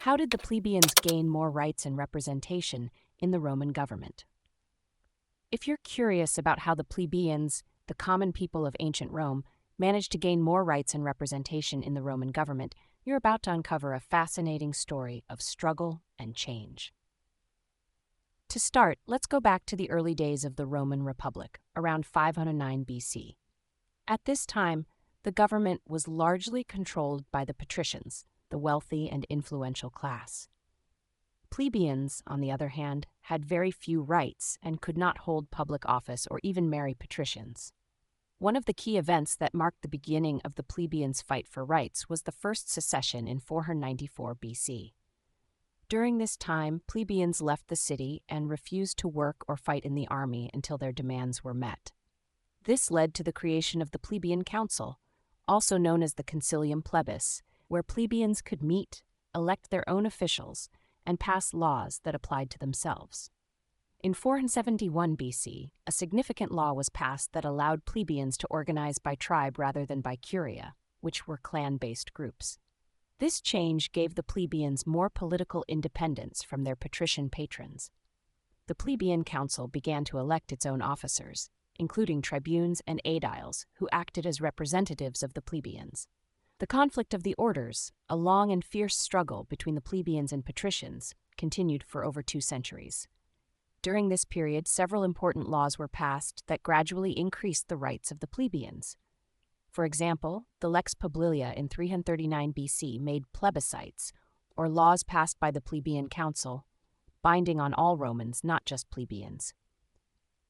How did the plebeians gain more rights and representation in the Roman government? If you're curious about how the plebeians, the common people of ancient Rome, managed to gain more rights and representation in the Roman government, you're about to uncover a fascinating story of struggle and change. To start, let's go back to the early days of the Roman Republic, around 509 BC. At this time, the government was largely controlled by the patricians, the wealthy and influential class. Plebeians, on the other hand, had very few rights and could not hold public office or even marry patricians. One of the key events that marked the beginning of the plebeians' fight for rights was the first secession in 494 BC. During this time, plebeians left the city and refused to work or fight in the army until their demands were met. This led to the creation of the Plebeian Council, also known as the Concilium Plebis, where plebeians could meet, elect their own officials, and pass laws that applied to themselves. In 471 BC, a significant law was passed that allowed plebeians to organize by tribe rather than by curia, which were clan-based groups. This change gave the plebeians more political independence from their patrician patrons. The Plebeian Council began to elect its own officers, including tribunes and aediles, who acted as representatives of the plebeians. The conflict of the orders, a long and fierce struggle between the plebeians and patricians, continued for over 2 centuries. During this period, several important laws were passed that gradually increased the rights of the plebeians. For example, the Lex Publilia in 339 BC made plebiscites, or laws passed by the Plebeian Council, binding on all Romans, not just plebeians.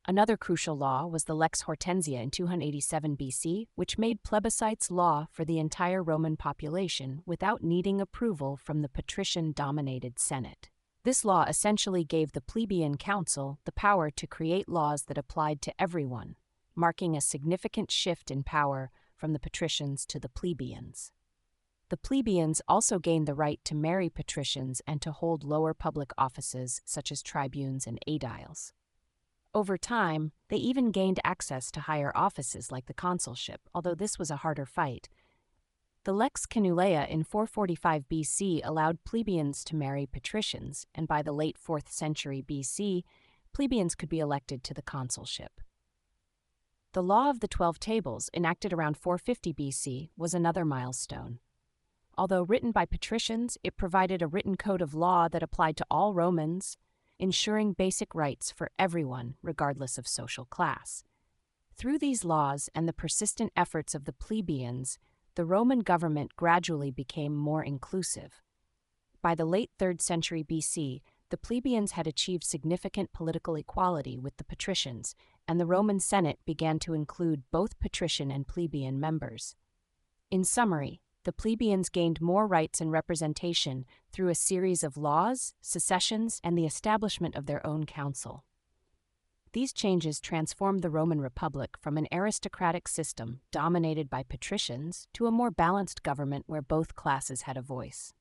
Another crucial law was the Lex Hortensia in 287 BC, which made plebiscites law for the entire Roman population without needing approval from the patrician-dominated Senate. This law essentially gave the Plebeian Council the power to create laws that applied to everyone, marking a significant shift in power from the patricians to the plebeians. The plebeians also gained the right to marry patricians and to hold lower public offices such as tribunes and aediles. Over time, they even gained access to higher offices like the consulship, although this was a harder fight. The Lex Canuleia in 445 BC allowed plebeians to marry patricians, and by the late 4th century BC, plebeians could be elected to the consulship. The Law of the 12 Tables, enacted around 450 BC, was another milestone. Although written by patricians, it provided a written code of law that applied to all Romans, ensuring basic rights for everyone, regardless of social class. Through these laws and the persistent efforts of the plebeians, the Roman government gradually became more inclusive. By the late 3rd century BC, the plebeians had achieved significant political equality with the patricians, and the Roman Senate began to include both patrician and plebeian members. In summary, the plebeians gained more rights and representation through a series of laws, secessions, and the establishment of their own council. These changes transformed the Roman Republic from an aristocratic system dominated by patricians to a more balanced government where both classes had a voice.